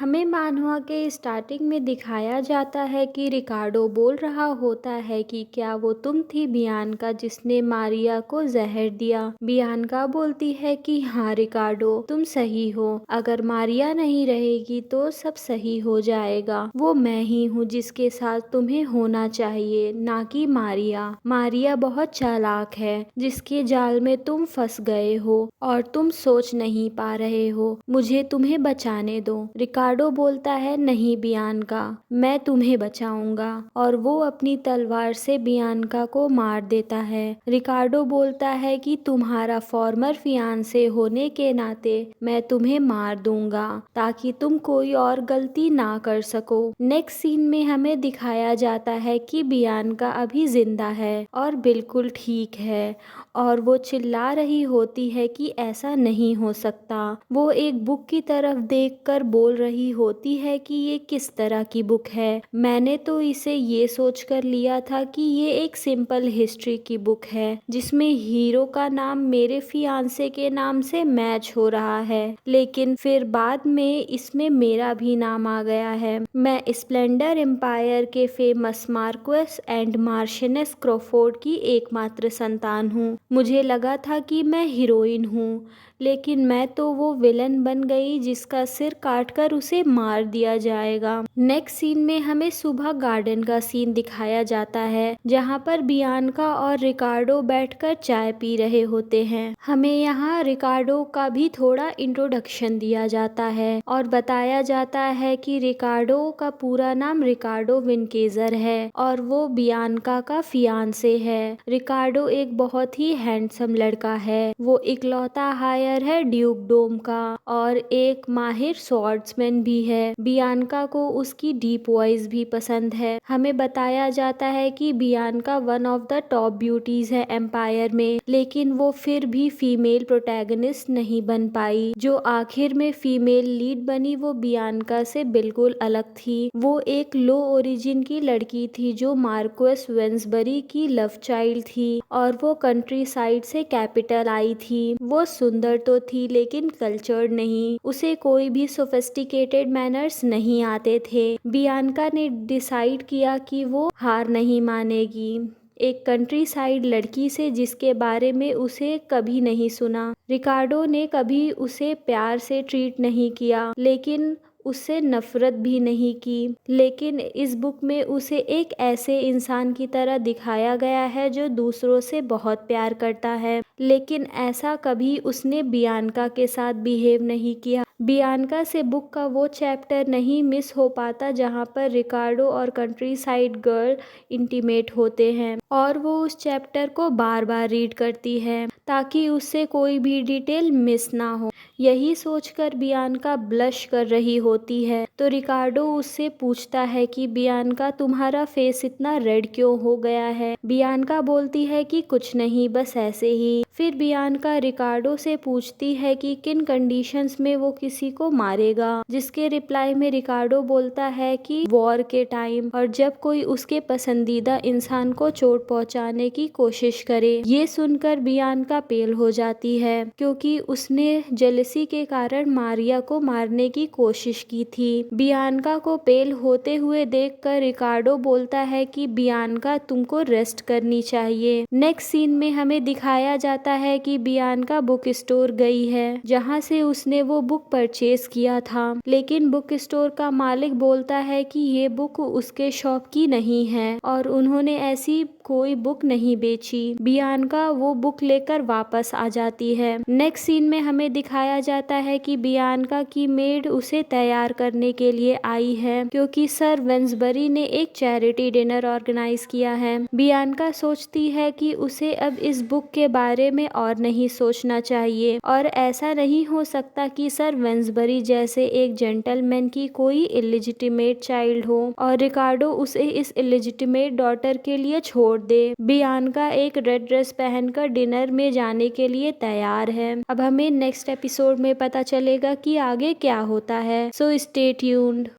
हमें मानहुआ के स्टार्टिंग में दिखाया जाता है कि रिकार्डो बोल रहा होता है कि क्या वो तुम थी बियांका जिसने मारिया को जहर दिया। बियांका बोलती है कि हाँ रिकार्डो, तुम सही हो। अगर मारिया नहीं रहेगी तो सब सही हो जाएगा। वो मैं ही हूँ जिसके साथ तुम्हें होना चाहिए, ना कि मारिया। मारिया बहुत चालाक है जिसके जाल में तुम फंस गए हो और तुम सोच नहीं पा रहे हो। मुझे तुम्हें बचाने दो। रिकार्डो बोलता है नहीं बियांका, मैं तुम्हें बचाऊंगा, और वो अपनी तलवार से बियांका को मार देता है। रिकार्डो बोलता है कि तुम्हारा फॉर्मर फियांसे होने के नाते मैं तुम्हें मार दूंगा ताकि तुम कोई और गलती ना कर सको। नेक्स्ट सीन में हमें दिखाया जाता है कि बियांका अभी जिंदा है और बिल्कुल ठीक है, और वो चिल्ला रही होती है कि ऐसा नहीं हो सकता। वो एक बुक की तरफ देखकर बोल रही होती है कि ये किस तरह की बुक है। मैंने तो इसे ये सोचकर लिया था कि ये एक सिंपल हिस्ट्री की बुक है जिसमें हीरो का नाम मेरे फियांसे के नाम से मैच हो रहा है, लेकिन फिर बाद में इसमें मेरा भी नाम आ गया है। मैं स्प्लेंडर एम्पायर के फेमस मार्क्वेस एंड मार्शनेस क्रॉफोर्ड की एकमात्र संतान हूँ। मुझे लगा था कि मैं हीरोइन हूँ, लेकिन मैं तो वो विलन बन गई जिसका सिर काटकर उसे मार दिया जाएगा। नेक्स्ट सीन में हमें सुबह गार्डन का सीन दिखाया जाता है जहाँ पर बियांका और रिकार्डो बैठकर चाय पी रहे होते हैं। हमें यहाँ रिकार्डो का भी थोड़ा इंट्रोडक्शन दिया जाता है और बताया जाता है कि रिकार्डो का पूरा नाम रिकार्डो विनकेजर है और वो बियांका का फियांसे है। रिकार्डो एक बहुत ही हैंडसम लड़का है। वो इकलौता हायर है ड्यूक डोम का और एक माहिर स्वॉर्ड्समैन भी है। बियांका को उसकी डीप वॉइस भी पसंद है। हमें बताया जाता है कि Bianca one of the top beauties है एम्पायर में, लेकिन वो फिर भी फीमेल प्रोटैगनिस्ट नहीं बन पाई। जो आखिर में फीमेल लीड बनी वो बियांका से बिल्कुल अलग थी। वो एक लो ओरिजिन की लड़की थी जो मार्क्वेस वेंसबरी की लव चाइल्ड थी और वो कंट्री साइड से कैपिटल आई थी। वो सुंदर तो थी लेकिन कल्चर्ड नहीं। उसे कोई भी सोफिस्टिकेटेड मैनर्स नहीं आते थे। बियांका ने डिसाइड किया कि वो हार नहीं मानेगी एक कंट्री साइड लड़की से जिसके बारे में उसे कभी नहीं सुना। रिकार्डो ने कभी उसे प्यार से ट्रीट नहीं किया, लेकिन उससे नफरत भी नहीं की। लेकिन इस बुक में उसे एक ऐसे इंसान की तरह दिखाया गया है जो दूसरों से बहुत प्यार करता है, लेकिन ऐसा कभी उसने बियांका के साथ बिहेव नहीं किया। बियांका से बुक का वो चैप्टर नहीं मिस हो पाता जहाँ पर रिकार्डो और कंट्री साइड गर्ल इंटीमेट होते हैं, और वो उस चैप्टर को बार बार रीड करती है ताकि उससे कोई भी डिटेल मिस ना हो। यही सोचकर बियांका ब्लश कर रही होती है तो रिकार्डो उससे पूछता है कि बियांका तुम्हारा फेस इतना रेड क्यों हो गया है। बियांका बोलती है कि कुछ नहीं, बस ऐसे ही। फिर बियांका रिकार्डो से पूछती है कि किन कंडीशंस में वो किसी को मारेगा, जिसके रिप्लाई में रिकार्डो बोलता है कि वॉर के टाइम और जब कोई उसके पसंदीदा इंसान को चोट पहुंचाने की कोशिश करे। ये सुनकर बियांका पेल हो जाती है क्योंकि उसने जेलसी के कारण मारिया को मारने की कोशिश की थी। बियांका को पेल होते हुए देखकर रिकार्डो बोलता है कि बियांका तुमको रेस्ट करनी चाहिए। नेक्स्ट सीन में हमें दिखाया जाता है कि बियांका बुक स्टोर गई है जहां से उसने वो बुक परचेज किया था, लेकिन बुक स्टोर का मालिक बोलता है कि ये बुक उसके शॉप की नहीं है और उन्होंने ऐसी कोई बुक नहीं बेची। बियांका वो बुक लेकर वापस आ जाती है। नेक्स्ट सीन में हमें दिखाया जाता है कि बियांका की मेड उसे तैयार करने के लिए आई है क्योंकि सर वेंसबरी ने एक चैरिटी डिनर ऑर्गेनाइज किया है। बियांका सोचती है कि उसे अब इस बुक के बारे में और नहीं सोचना चाहिए और ऐसा नहीं हो सकता कि सर वेंसबरी जैसे एक जेंटलमैन की कोई इलिजिटिमेट चाइल्ड हो और रिकार्डो उसे इस इलिजिटिमेट डॉटर के लिए छोड़ दे। बियांका एक रेड ड्रेस पहनकर डिनर में जाने के लिए तैयार है। अब हमें नेक्स्ट एपिसोड में पता चलेगा कि आगे क्या होता है। So stay tuned.